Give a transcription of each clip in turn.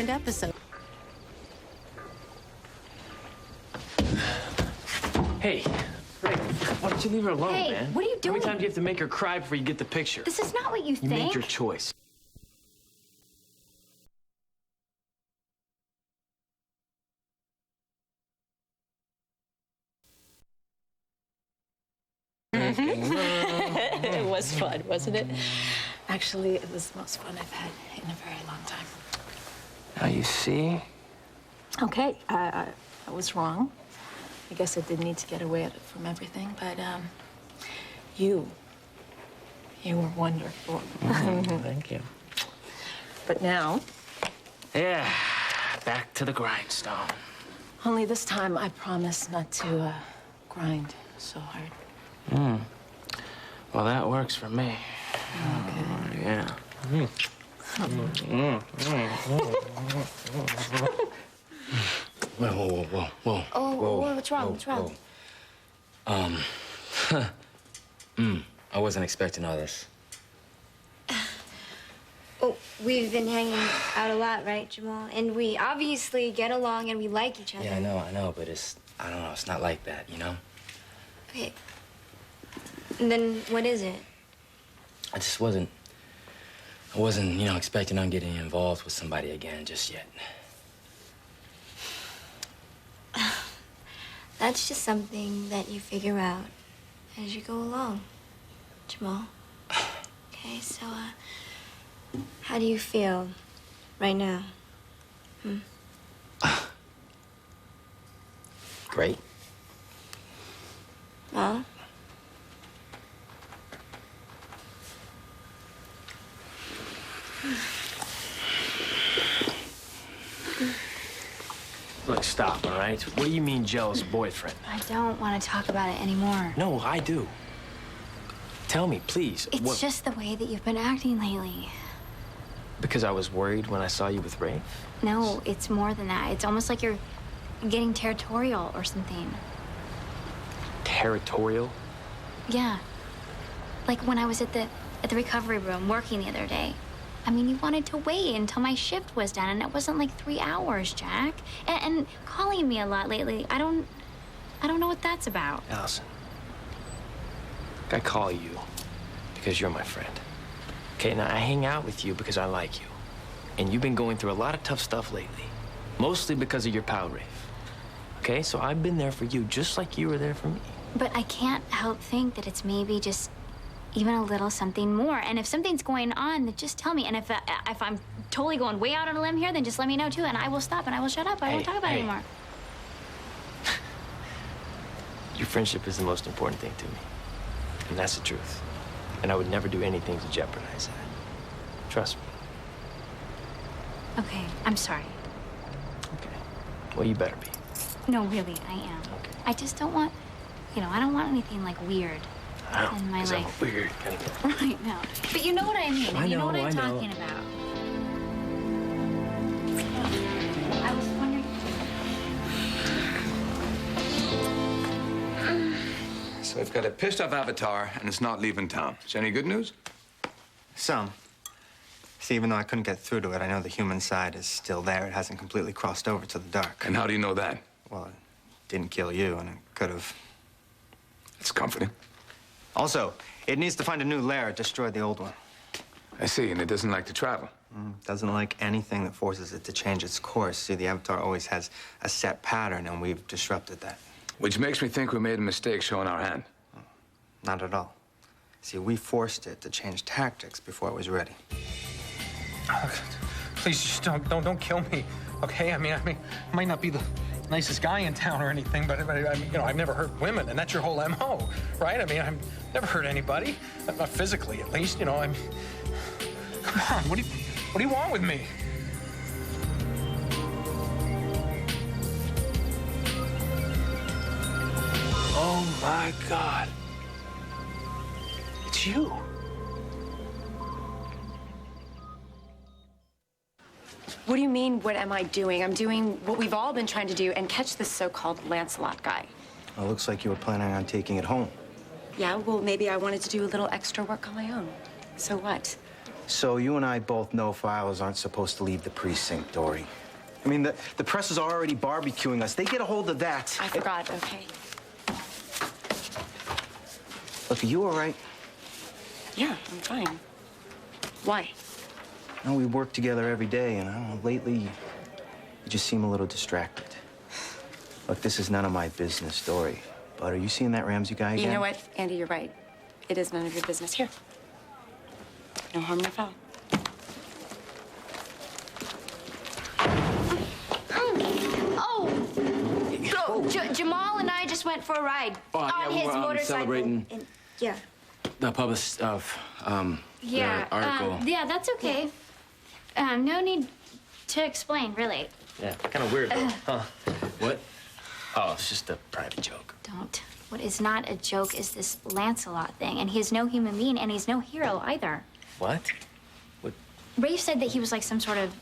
second episode. Hey, Ray, why don't you leave her alone, Hey, man? what are you doing? How many times do you have to make her cry before you get the picture? This is not what you You think. made your choice. It was fun, wasn't it? Actually, it was the most fun I've had in a very long time. Now you see? Okay, I was wrong. I guess I did need to get away from everything, but you were wonderful. Thank you. But now, Yeah, back to the grindstone. only this time I promise not to grind so hard. Well, that works for me. Okay. Yeah. Whoa. Oh, what's wrong? What's wrong? I wasn't expecting all this. Oh, we've been hanging out a lot, right, Jamal? And we obviously get along and we like each other. Yeah, I know, but I don't know, it's not like that, you know? Okay. And then what is it? I wasn't, expecting on getting involved with somebody again just yet. That's just something that you figure out as you go along, Jamal. Okay, so, how do you feel right now? Great. Well? Look, stop, all right? What do you mean jealous boyfriend? I don't want to talk about it anymore. No, I do. Tell me, please. It's just the way that you've been acting lately. Because I was worried when I saw you with Ray? No, it's more than that. It's almost like you're getting territorial or something. Territorial? Yeah. Like when I was at the recovery room working the other day. I mean, you wanted to wait until my shift was done, and it wasn't like 3 hours, Jack. And calling me a lot lately. I don't know what that's about. Allison, I call you because you're my friend. Okay, now I hang out with you because I like you. And you've been going through a lot of tough stuff lately. Mostly because of your pal, Rafe. Okay, so I've been there for you just like you were there for me. But I can't help think that it's maybe just even a little something more. And if something's going on, then just tell me. And if I'm totally going way out on a limb here, then just let me know too, and I will stop and I will shut up. I won't talk about it anymore. Your friendship is the most important thing to me. And that's the truth. And I would never do anything to jeopardize that. Trust me. Okay, I'm sorry. Okay. Well, you better be. No, really, I am. Okay. I just don't want, I don't want anything like weird in my 'Cause I'm life. a weird kind of guy. Right now. But you know what I mean. You know what I'm talking about. I was wondering. So we've got a pissed off Avatar, and it's not leaving town. Is there any good news? Some. See, even though I couldn't get through to it, I know the human side is still there. It hasn't completely crossed over to the dark. And how do you know that? Well, it didn't kill you, and it could have. It's comforting. Also, it needs to find a new lair. It destroyed the old one. I see, and it doesn't like to travel. Doesn't like anything that forces it to change its course. See, the Avatar always has a set pattern, and we've disrupted that. Which makes me think we made a mistake showing our hand. Not at all. See, we forced it to change tactics before it was ready. Please, just don't kill me, okay? I mean, I might not be the nicest guy in town or anything, but I mean, I've never hurt women, and that's your whole MO, right? I mean, I've never hurt anybody, not physically, at least. Come on, what do you want with me? Oh, my God. It's you. What do you mean, what am I doing? I'm doing what we've all been trying to do and catch this so-called Lancelot guy. Well, it looks like you were planning on taking it home. Yeah, well, maybe I wanted to do a little extra work on my own. So what? So you and I both know files aren't supposed to leave the precinct, Dory. I mean, the press is already barbecuing us. They get a hold of that. I forgot, okay? Look, are you all right? Yeah, I'm fine. Why? No, we work together every day, and I don't know, lately, you just seem a little distracted. Look, this is none of my business, Dory. But are you seeing that Ramsey guy again? You know what, Andy, you're right. It is none of your business. Here. No harm, no foul. Oh, Jamal and I just went for a ride on his motorcycle. Celebrating Yeah. the publish of Yeah. their article. Yeah, that's okay. No need to explain, really. Yeah, kind of weird, though, huh? What? Oh, it's just a private joke. Don't. What is not a joke is this Lancelot thing, and he is no human being, and he's no hero either. What? What? Rafe said that he was like some sort of,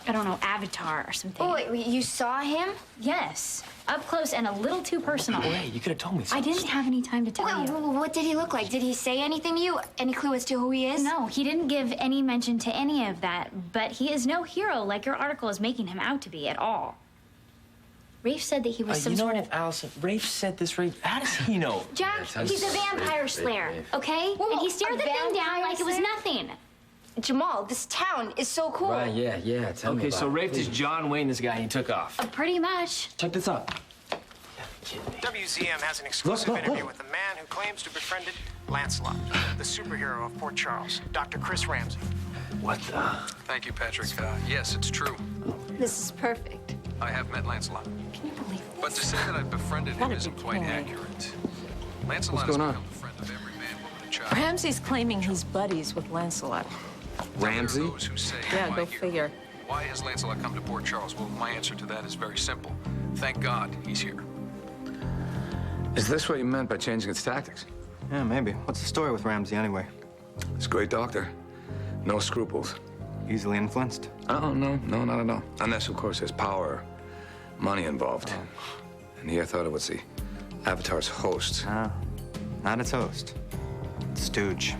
I don't know, avatar or something. Oh, wait, you saw him? Yes. Up close and a little too personal. Oh, hey, you could have told me I something. didn't have any time to tell you. What did he look like? Did he say anything to you? Any clue as to who he is? No, he didn't give any mention to any of that, but he is no hero like your article is making him out to be at all. Rafe said that he was some you know sort what, of... Allison? Rafe said this, Rafe. How does he know? Jack, he's a vampire slayer, okay? Whoa, and he stared a the thing down vampire like it was slayer? nothing. Jamal, this town is so cool. Right, yeah. Tell me Okay, about so it, Rafe please. is John Wayne, this guy, and he took off. Pretty much. Check this out. WZM has an exclusive Look. interview with a man who claims to have befriended Lancelot, the superhero of Port Charles, Dr. Chris Ramsey. What the? Thank you, Patrick. Yes, it's true. This is perfect. I have met Lancelot. Can you believe this? But to say that I befriended him Gotta isn't be quite kidding me. accurate. Lancelot has going on? become the friend of every man, woman, and child. Ramsey's claiming he's buddies with Lancelot. Ramsey? There are those who say, Yeah, why go here? figure. Why has Lancelot come to Port Charles? Well, my answer to that is very simple. Thank God he's here. Is this what you meant by changing its tactics? Yeah, maybe. What's the story with Ramsey anyway? He's a great doctor. No scruples. Easily influenced? Oh, no, not at all. Unless, of course, there's power, money involved. And here I thought it was the Avatar's host. Ah, not its host. It's Stooge.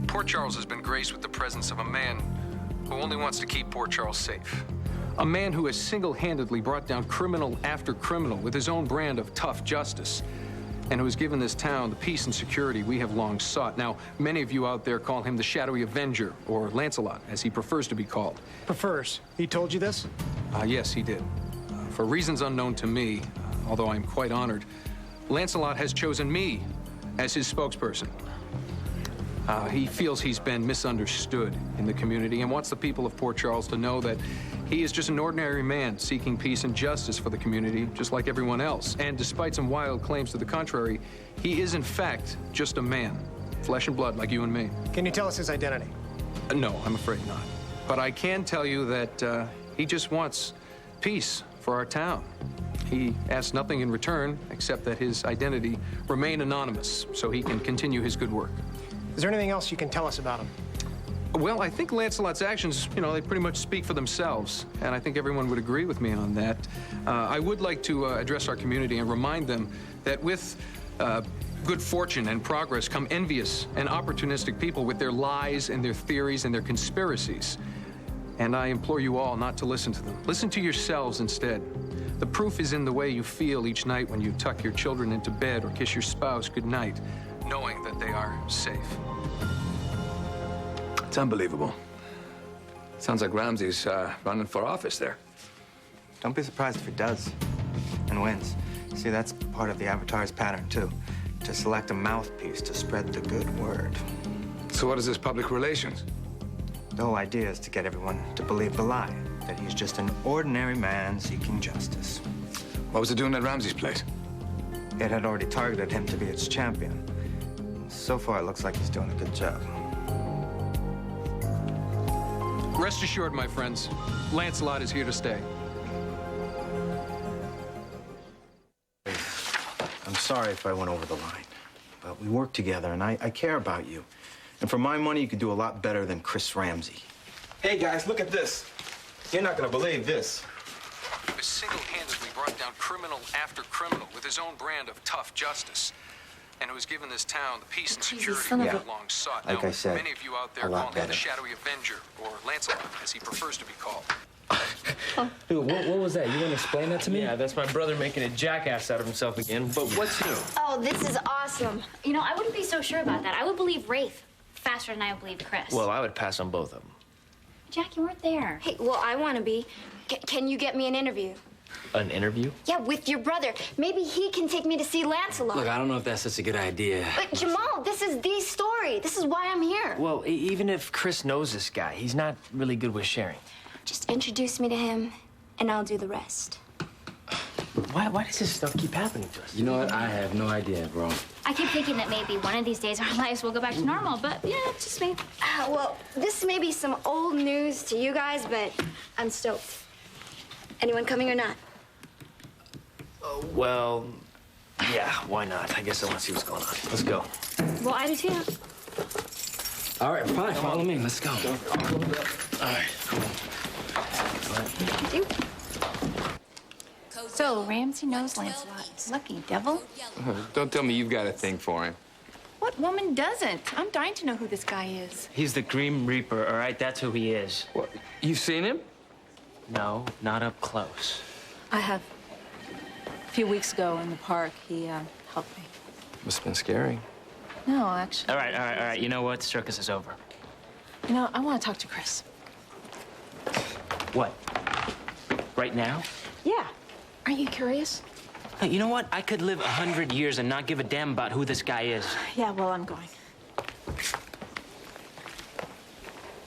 Port Charles has been graced with the presence of a man who only wants to keep Port Charles safe. A man who has single-handedly brought down criminal after criminal with his own brand of tough justice, and who has given this town the peace and security we have long sought. Now, many of you out there call him the Shadowy Avenger, or Lancelot, as he prefers to be called. Prefers. He told you this? Yes, he did. For reasons unknown to me, although I'm quite honored, Lancelot has chosen me as his spokesperson. He feels he's been misunderstood in the community and wants the people of Port Charles to know that he is just an ordinary man seeking peace and justice for the community, just like everyone else. And despite some wild claims to the contrary, he is in fact just a man, flesh and blood like you and me. Can you tell us his identity? No, I'm afraid not. But I can tell you that he just wants peace for our town. He asks nothing in return except that his identity remain anonymous so he can continue his good work. Is there anything else you can tell us about him? Well, I think Lancelot's actions, they pretty much speak for themselves, and I think everyone would agree with me on that. I would like to address our community and remind them that with good fortune and progress come envious and opportunistic people with their lies and their theories and their conspiracies. And I implore you all not to listen to them. Listen to yourselves instead. The proof is in the way you feel each night when you tuck your children into bed or kiss your spouse goodnight, knowing that they are safe. It's unbelievable. Sounds like Ramsey's running for office there. Don't be surprised if he does and wins. See, that's part of the Avatar's pattern, too. To select a mouthpiece to spread the good word. So what is this, public relations? The whole idea is to get everyone to believe the lie, that he's just an ordinary man seeking justice. What was it doing at Ramsey's place? It had already targeted him to be its champion. So far, it looks like he's doing a good job. Rest assured, my friends, Lancelot is here to stay. I'm sorry if I went over the line, but we work together, and I care about you. And for my money, you could do a lot better than Chris Ramsey. Hey, guys, look at this. You're not gonna believe this. He has single-handedly brought down criminal after criminal with his own brand of tough justice. and who has given this town the peace and Jesus, security son we of have a- long sought. Like Now, I said, many of you out there a lot call him the better. Shadowy Avenger, or Lancelot, as he prefers to be called. Dude, what was that? You want to explain that to me? Yeah, that's my brother making a jackass out of himself again. But what's new? Oh, this is awesome. You know, I wouldn't be so sure about that. I would believe Rafe faster than I would believe Chris. Well, I would pass on both of them. Jack, you weren't there. Hey, well, I want to be. Can you get me an interview? An interview? Yeah, with your brother. Maybe he can take me to see Lancelot. Look, I don't know if that's such a good idea. But Jamal, this is the story. This is why I'm here. Well, even if Chris knows this guy, he's not really good with sharing. Just introduce me to him, and I'll do the rest. Why does this stuff keep happening to us? You know what? I have no idea, bro. I keep thinking that maybe one of these days our lives will go back to normal, but yeah, it's just me. Well, this may be some old news to you guys, but I'm stoked. Anyone coming or not? Well, yeah, why not? I guess I want to see what's going on. Let's go. Well, I do too. All right, fine. Follow me. Let's go. All right, cool. So, Ramsey knows Lancelot. Lucky devil. Don't tell me you've got a thing for him. What woman doesn't? I'm dying to know who this guy is. He's the Grim Reaper, all right? That's who he is. What? You've seen him? No, not up close. I have. A few weeks ago in the park, he helped me. Must have been scary. No, actually. All right. You know what? Circus is over. You know, I want to talk to Chris. What? Right now? Yeah. Aren't you curious? Hey, you know what? I could live 100 years and not give a damn about who this guy is. Yeah, well, I'm going.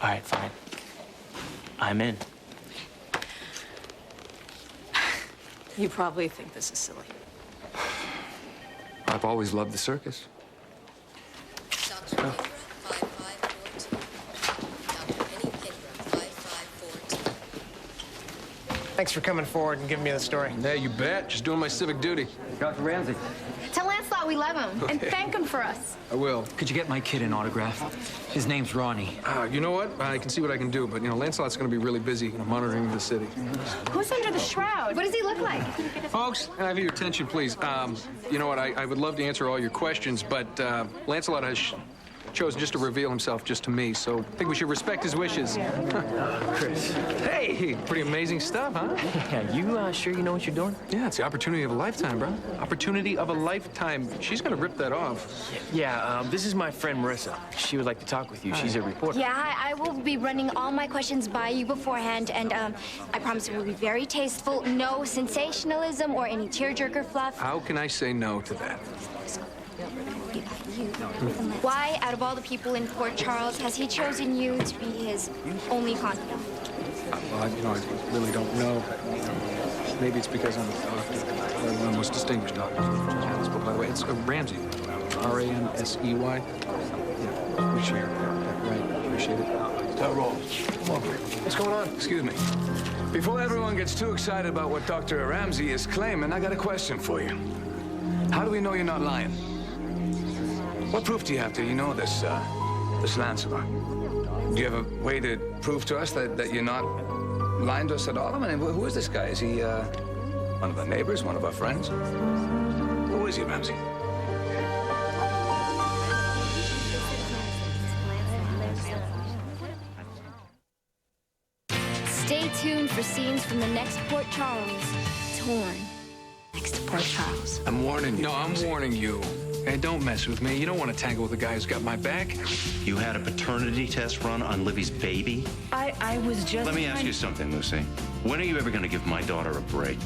All right, fine. I'm in. You probably think this is silly. I've always loved the circus. Thanks for coming forward and giving me the story. Yeah, you bet. Just doing my civic duty. Dr. Ramsey. Tell Lancelot we love him, and thank him for us. I will. Could you get my kid an autograph? His name's Ronnie. You know what? I can see what I can do, but, Lancelot's going to be really busy monitoring the city. Who's under the shroud? What does he look like? Folks, I have your attention, please. You know what? I would love to answer all your questions, but Lancelot has chosen just to reveal himself just to me, so I think we should respect his wishes. Chris. Hey, pretty amazing stuff, huh? Yeah, you sure you know what you're doing? Yeah, it's the opportunity of a lifetime, bro. Opportunity of a lifetime. She's going to rip that off. Yeah, this is my friend Marissa. She would like to talk with you. She's a reporter. Yeah, I will be running all my questions by you beforehand, and I promise it will be very tasteful. No sensationalism or any tearjerker fluff. How can I say no to that? Why, out of all the people in Port Charles, has he chosen you to be his only confidant? Well, I really don't know. Maybe it's because I'm a doctor. One of the most distinguished doctors in this book, by the way. It's Ramsey. R-A-M-S-E-Y. Yeah, appreciate that. Right, appreciate it. What's going on? Excuse me. Before everyone gets too excited about what Dr. Ramsey is claiming, I got a question for you. How do we know you're not lying? What proof do you have you know this Lancelot? Do you have a way to prove to us that you're not lying to us at all? I mean, who is this guy? Is he one of our neighbors, one of our friends? Who is he, Ramsey? Stay tuned for scenes from the next Port Charles. Torn. Next to Port Charles. I'm warning you. No, I'm warning you. Hey, don't mess with me. You don't want to tangle with a guy who's got my back. You had a paternity test run on Livy's baby? I was just... Let me ask you something, Lucy. When are you ever going to give my daughter a break?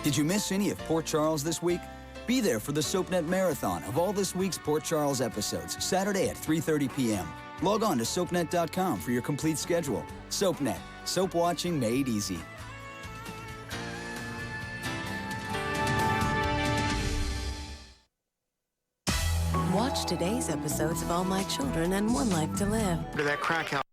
Did you miss any of Port Charles this week? Be there for the SoapNet Marathon of all this week's Port Charles episodes, Saturday at 3:30 p.m. Log on to SoapNet.com for your complete schedule. SoapNet. Soap watching made easy. Watch today's episodes of All My Children and One Life to Live. To that crack house.